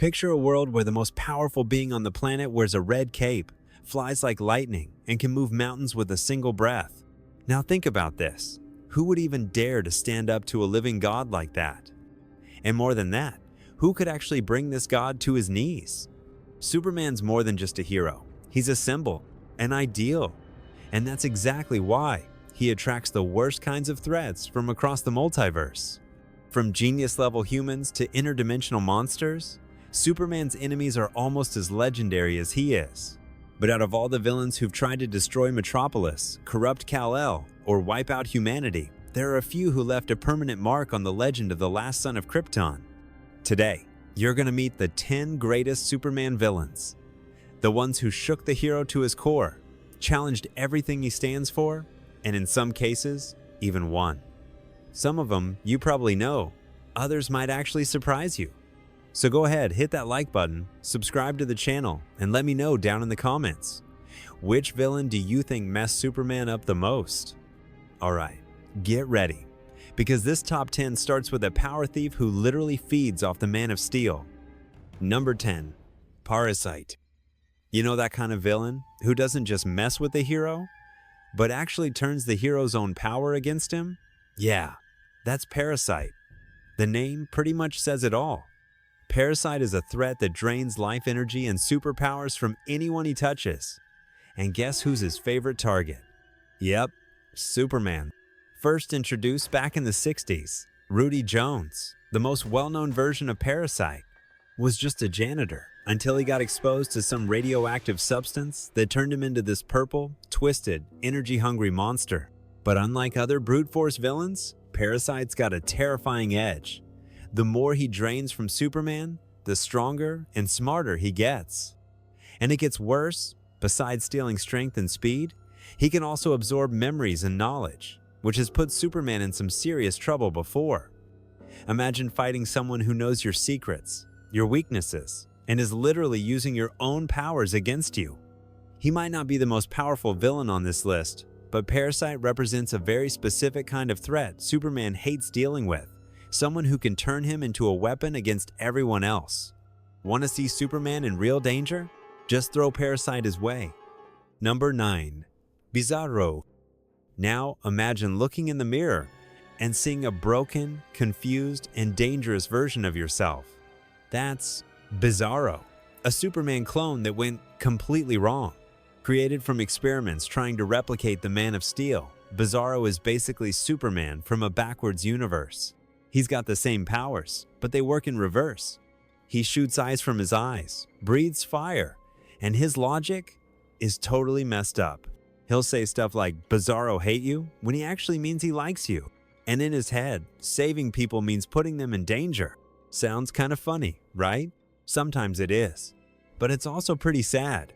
Picture a world where the most powerful being on the planet wears a red cape, flies like lightning, and can move mountains with a single breath. Now think about this. Who would even dare to stand up to a living god like that? And more than that, who could actually bring this god to his knees? Superman's more than just a hero. He's a symbol, an ideal. And that's exactly why he attracts the worst kinds of threats from across the multiverse. From genius-level humans to interdimensional monsters, Superman's enemies are almost as legendary as he is. But out of all the villains who've tried to destroy Metropolis, corrupt Kal-El, or wipe out humanity, there are a few who left a permanent mark on the legend of the last son of Krypton. Today, you're going to meet the 10 greatest Superman villains. The ones who shook the hero to his core, challenged everything he stands for, and in some cases, even won. Some of them you probably know, others might actually surprise you. So go ahead, hit that like button, subscribe to the channel, and let me know down in the comments. Which villain do you think messed Superman up the most? Alright, get ready, because this top 10 starts with a power thief who literally feeds off the Man of Steel. Number 10. Parasite. You know that kind of villain who doesn't just mess with the hero, but actually turns the hero's own power against him? Yeah, that's Parasite. The name pretty much says it all. Parasite is a threat that drains life energy and superpowers from anyone he touches. And guess who's his favorite target? Yep, Superman. First introduced back in the 60s, Rudy Jones, the most well-known version of Parasite, was just a janitor until he got exposed to some radioactive substance that turned him into this purple, twisted, energy-hungry monster. But unlike other brute force villains, Parasite's got a terrifying edge. The more he drains from Superman, the stronger and smarter he gets. And it gets worse. Besides stealing strength and speed, he can also absorb memories and knowledge, which has put Superman in some serious trouble before. Imagine fighting someone who knows your secrets, your weaknesses, and is literally using your own powers against you. He might not be the most powerful villain on this list, but Parasite represents a very specific kind of threat Superman hates dealing with, someone who can turn him into a weapon against everyone else. Want to see Superman in real danger? Just throw Parasite his way. Number 9. Bizarro. Now imagine looking in the mirror and seeing a broken, confused, and dangerous version of yourself. That's Bizarro, a Superman clone that went completely wrong. Created from experiments trying to replicate the Man of Steel, Bizarro is basically Superman from a backwards universe. He's got the same powers, but they work in reverse. He shoots ice from his eyes, breathes fire, and his logic is totally messed up. He'll say stuff like, "Bizarro hate you," when he actually means he likes you. And in his head, saving people means putting them in danger. Sounds kind of funny, right? Sometimes it is. But it's also pretty sad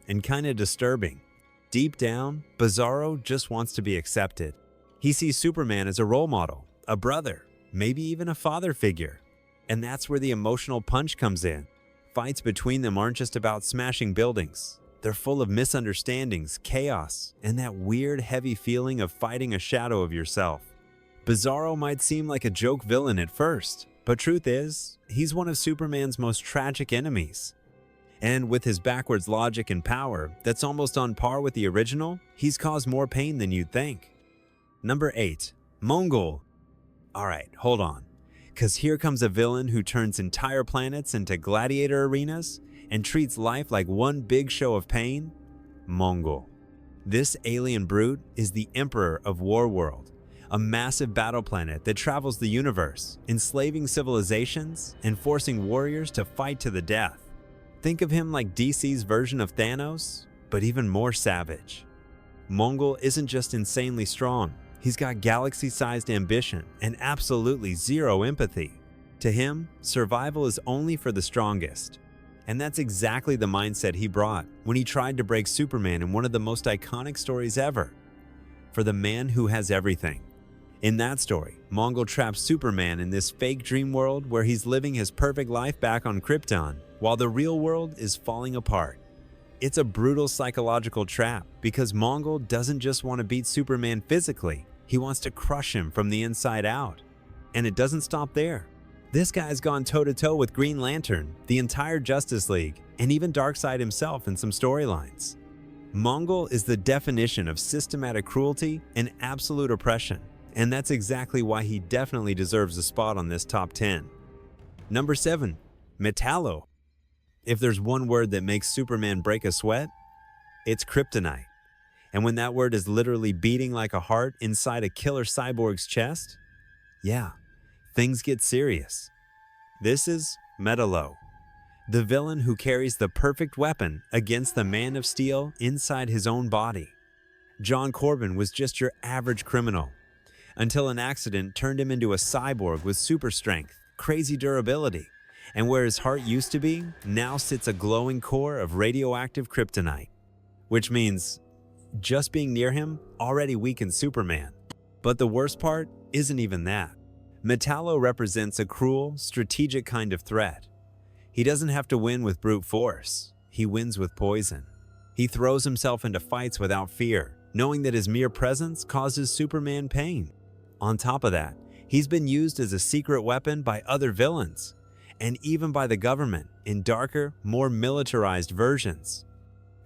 and kind of disturbing. Deep down, Bizarro just wants to be accepted. He sees Superman as a role model, a brother, maybe even a father figure. And that's where the emotional punch comes in. Fights between them aren't just about smashing buildings. They're full of misunderstandings, chaos, and that weird, heavy feeling of fighting a shadow of yourself. Bizarro might seem like a joke villain at first, but truth is, he's one of Superman's most tragic enemies. And with his backwards logic and power that's almost on par with the original, he's caused more pain than you'd think. Number 8. Mongol. Alright, hold on. Cause here comes a villain who turns entire planets into gladiator arenas and treats life like one big show of pain. Mongol. This alien brute is the Emperor of Warworld, a massive battle planet that travels the universe, enslaving civilizations and forcing warriors to fight to the death. Think of him like DC's version of Thanos, but even more savage. Mongol isn't just insanely strong. He's got galaxy-sized ambition and absolutely zero empathy. To him, survival is only for the strongest. And that's exactly the mindset he brought when he tried to break Superman in one of the most iconic stories ever. For the man who has everything. In that story, Mongol traps Superman in this fake dream world where he's living his perfect life back on Krypton, while the real world is falling apart. It's a brutal psychological trap because Mongol doesn't just want to beat Superman physically, he wants to crush him from the inside out. And it doesn't stop there. This guy's gone toe-to-toe with Green Lantern, the entire Justice League, and even Darkseid himself in some storylines. Mongol is the definition of systematic cruelty and absolute oppression, and that's exactly why he definitely deserves a spot on this top 10. Number 7. Metallo. If there's one word that makes Superman break a sweat, it's kryptonite. And when that word is literally beating like a heart inside a killer cyborg's chest, yeah, things get serious. This is Metallo, the villain who carries the perfect weapon against the Man of Steel inside his own body. John Corbin was just your average criminal, until an accident turned him into a cyborg with super strength, crazy durability, and where his heart used to be, now sits a glowing core of radioactive kryptonite. Which means, just being near him already weakens Superman. But the worst part isn't even that. Metallo represents a cruel, strategic kind of threat. He doesn't have to win with brute force. He wins with poison. He throws himself into fights without fear, knowing that his mere presence causes Superman pain. On top of that, he's been used as a secret weapon by other villains, and even by the government in darker, more militarized versions.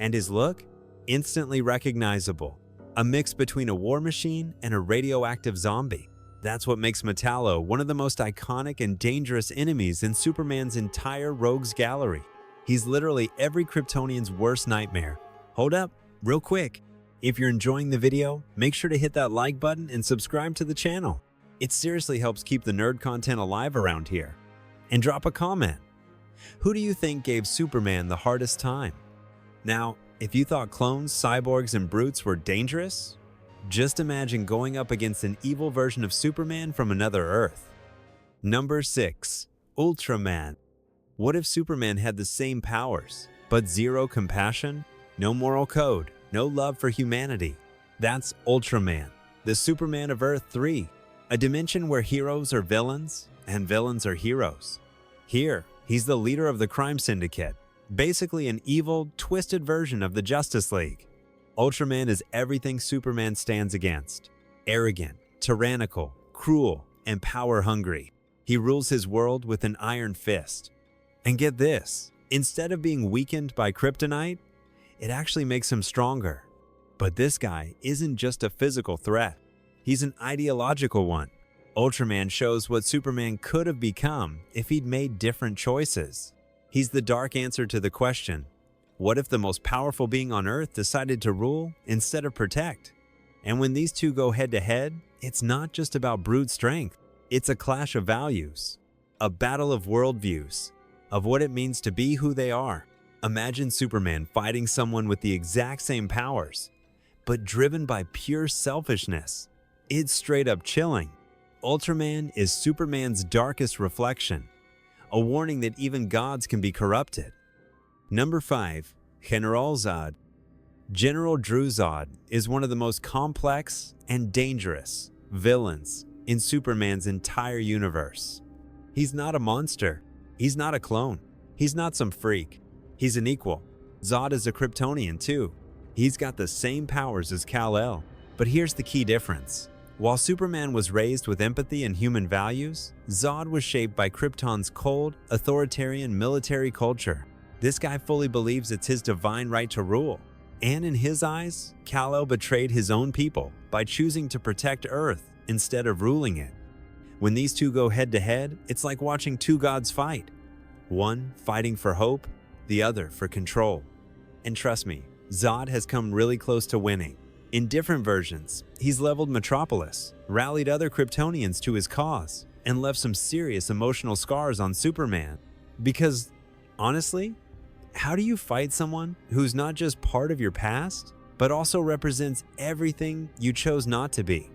And his look? Instantly recognizable. A mix between a war machine and a radioactive zombie. That's what makes Metallo one of the most iconic and dangerous enemies in Superman's entire rogues gallery. He's literally every Kryptonian's worst nightmare. Hold up, real quick. If you're enjoying the video, make sure to hit that like button and subscribe to the channel. It seriously helps keep the nerd content alive around here. And drop a comment. Who do you think gave Superman the hardest time? Now, if you thought clones, cyborgs, and brutes were dangerous, just imagine going up against an evil version of Superman from another Earth. Number 6. Ultraman. What if Superman had the same powers, but zero compassion, no moral code, no love for humanity? That's Ultraman, the Superman of Earth 3, a dimension where heroes are villains and villains are heroes. Here, he's the leader of the crime syndicate, basically an evil, twisted version of the Justice League. Ultraman is everything Superman stands against. Arrogant, tyrannical, cruel, and power-hungry. He rules his world with an iron fist. And get this, instead of being weakened by kryptonite, it actually makes him stronger. But this guy isn't just a physical threat. He's an ideological one. Ultraman shows what Superman could have become if he'd made different choices. He's the dark answer to the question, what if the most powerful being on Earth decided to rule instead of protect? And when these two go head-to-head, it's not just about brute strength. It's a clash of values, a battle of worldviews, of what it means to be who they are. Imagine Superman fighting someone with the exact same powers, but driven by pure selfishness. It's straight up chilling. Ultraman is Superman's darkest reflection, a warning that even gods can be corrupted. Number 5. General Zod. General Drew Zod is one of the most complex and dangerous villains in Superman's entire universe. He's not a monster. He's not a clone. He's not some freak. He's an equal. Zod is a Kryptonian too. He's got the same powers as Kal-El. But here's the key difference. While Superman was raised with empathy and human values, Zod was shaped by Krypton's cold, authoritarian military culture. This guy fully believes it's his divine right to rule. And in his eyes, Kal-El betrayed his own people by choosing to protect Earth instead of ruling it. When these two go head-to-head, it's like watching two gods fight. One fighting for hope, the other for control. And trust me, Zod has come really close to winning. In different versions, he's leveled Metropolis, rallied other Kryptonians to his cause, and left some serious emotional scars on Superman. Because, honestly, how do you fight someone who's not just part of your past, but also represents everything you chose not to be?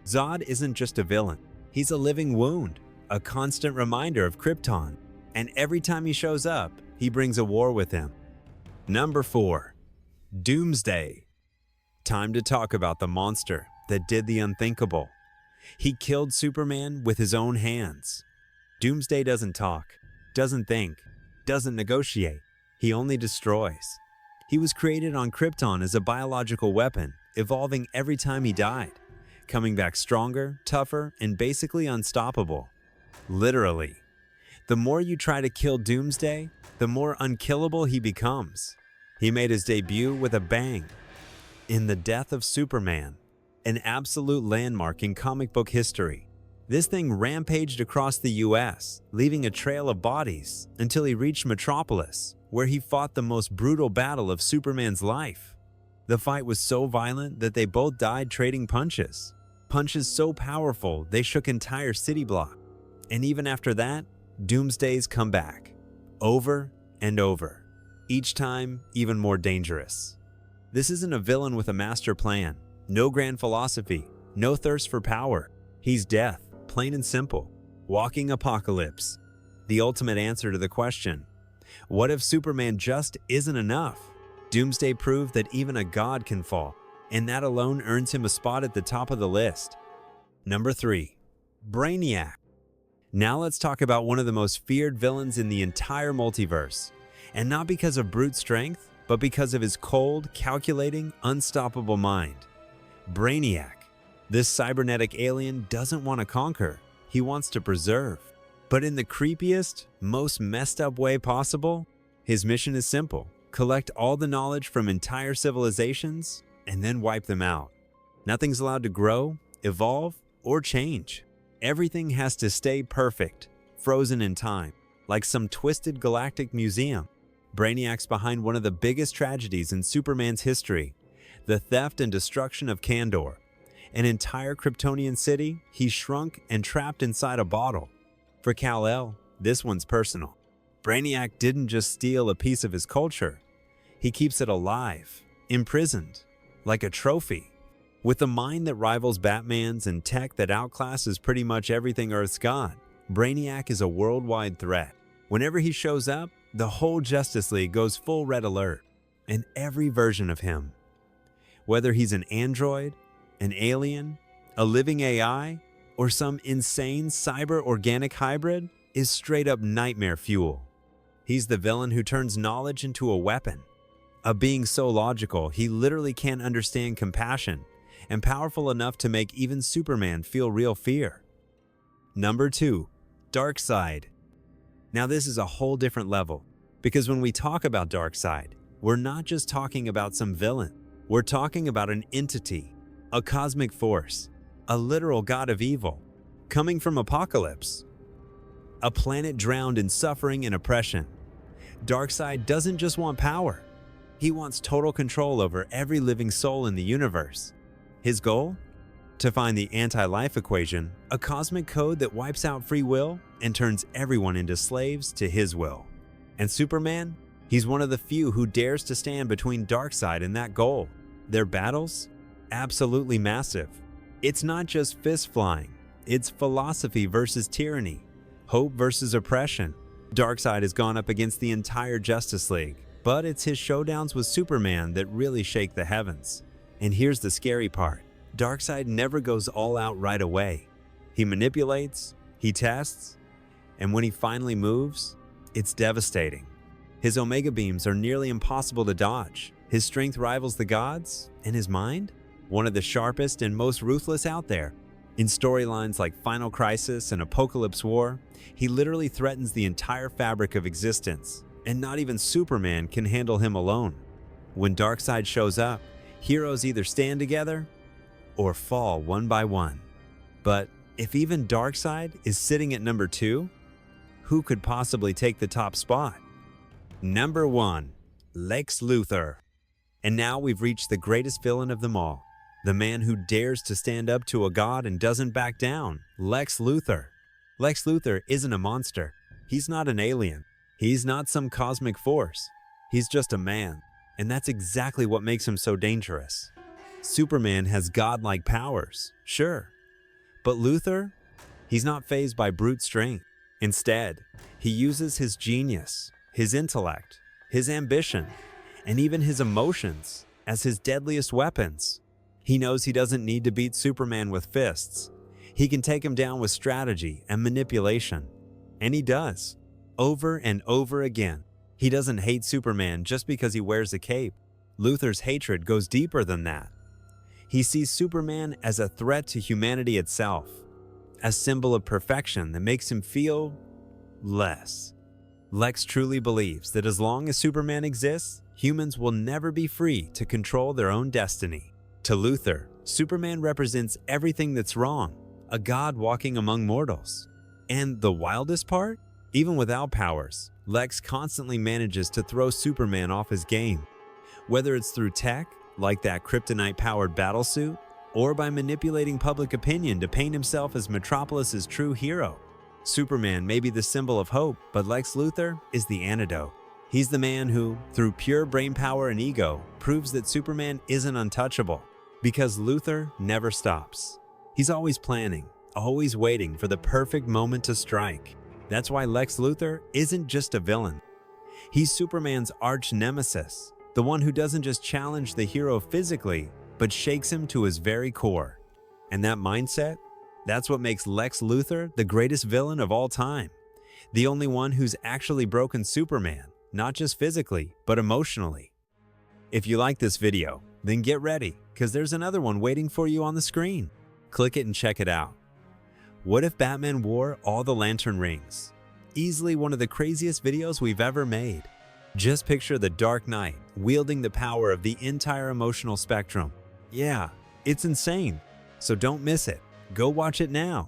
Zod isn't just a villain. He's a living wound, a constant reminder of Krypton, and every time he shows up, he brings a war with him. Number 4. Doomsday. Time to talk about the monster that did the unthinkable. He killed Superman with his own hands. Doomsday doesn't talk, doesn't think, doesn't negotiate. He only destroys. He was created on Krypton as a biological weapon, evolving every time he died, coming back stronger, tougher, and basically unstoppable. Literally. The more you try to kill Doomsday, the more unkillable he becomes. He made his debut with a bang in the death of Superman, an absolute landmark in comic book history. This thing rampaged across the US, leaving a trail of bodies until he reached Metropolis, where he fought the most brutal battle of Superman's life. The fight was so violent that they both died trading punches. Punches so powerful they shook entire city blocks. And even after that, Doomsdays come back, over and over, each time even more dangerous. This isn't a villain with a master plan, no grand philosophy, no thirst for power. He's death, plain and simple, walking apocalypse. The ultimate answer to the question, what if Superman just isn't enough? Doomsday proved that even a god can fall, and that alone earns him a spot at the top of the list. Number 3. Brainiac. Now let's talk about one of the most feared villains in the entire multiverse. And not because of brute strength, but because of his cold, calculating, unstoppable mind. Brainiac. This cybernetic alien doesn't want to conquer, he wants to preserve. But in the creepiest, most messed up way possible, his mission is simple: collect all the knowledge from entire civilizations and then wipe them out. Nothing's allowed to grow, evolve, or change. Everything has to stay perfect, frozen in time, like some twisted galactic museum. Brainiac's behind one of the biggest tragedies in Superman's history, the theft and destruction of Kandor. An entire Kryptonian city he's shrunk and trapped inside a bottle. For Kal-El, this one's personal. Brainiac didn't just steal a piece of his culture, he keeps it alive, imprisoned, like a trophy. With a mind that rivals Batman's and tech that outclasses pretty much everything Earth's got, Brainiac is a worldwide threat. Whenever he shows up, the whole Justice League goes full red alert. And every version of him, whether he's an android, an alien, a living AI, or some insane cyber-organic hybrid, is straight up nightmare fuel. He's the villain who turns knowledge into a weapon. A being so logical, he literally can't understand compassion, and powerful enough to make even Superman feel real fear. Number 2. Darkseid. Now this is a whole different level, because when we talk about Darkseid, we're not just talking about some villain. We're talking about an entity, a cosmic force, a literal god of evil, coming from Apocalypse. A planet drowned in suffering and oppression. Darkseid doesn't just want power. He wants total control over every living soul in the universe. His goal? To find the anti-life equation, a cosmic code that wipes out free will and turns everyone into slaves to his will. And Superman? He's one of the few who dares to stand between Darkseid and that goal. Their battles? Absolutely massive. It's not just fist flying, it's philosophy versus tyranny, hope versus oppression. Darkseid has gone up against the entire Justice League, but it's his showdowns with Superman that really shake the heavens. And here's the scary part. Darkseid never goes all out right away. He manipulates, he tests, and when he finally moves, it's devastating. His Omega beams are nearly impossible to dodge. His strength rivals the gods, and his mind? One of the sharpest and most ruthless out there. In storylines like Final Crisis and Apocalypse War, he literally threatens the entire fabric of existence, and not even Superman can handle him alone. When Darkseid shows up, heroes either stand together or fall one by one. But if even Darkseid is sitting at number 2, who could possibly take the top spot? Number 1. Lex Luthor. And now we've reached the greatest villain of them all. The man who dares to stand up to a god and doesn't back down. Lex Luthor. Lex Luthor isn't a monster. He's not an alien. He's not some cosmic force. He's just a man. And that's exactly what makes him so dangerous. Superman has godlike powers, sure. But Luthor? He's not fazed by brute strength. Instead, he uses his genius, his intellect, his ambition, and even his emotions as his deadliest weapons. He knows he doesn't need to beat Superman with fists. He can take him down with strategy and manipulation. And he does, over and over again. He doesn't hate Superman just because he wears a cape. Luthor's hatred goes deeper than that. He sees Superman as a threat to humanity itself, a symbol of perfection that makes him feel less. Lex truly believes that as long as Superman exists, humans will never be free to control their own destiny. To Luthor, Superman represents everything that's wrong, a god walking among mortals. And the wildest part? Even without powers, Lex constantly manages to throw Superman off his game. Whether it's through tech, like that kryptonite-powered battlesuit, or by manipulating public opinion to paint himself as Metropolis's true hero. Superman may be the symbol of hope, but Lex Luthor is the antidote. He's the man who, through pure brainpower and ego, proves that Superman isn't untouchable. Because Luthor never stops. He's always planning, always waiting for the perfect moment to strike. That's why Lex Luthor isn't just a villain. He's Superman's arch nemesis, the one who doesn't just challenge the hero physically, but shakes him to his very core. And that mindset? That's what makes Lex Luthor the greatest villain of all time. The only one who's actually broken Superman, not just physically, but emotionally. If you like this video, then get ready, because there's another one waiting for you on the screen. Click it and check it out. What if Batman wore all the lantern rings? Easily one of the craziest videos we've ever made. Just picture the Dark Knight wielding the power of the entire emotional spectrum. Yeah, it's insane. So don't miss it. Go watch it now.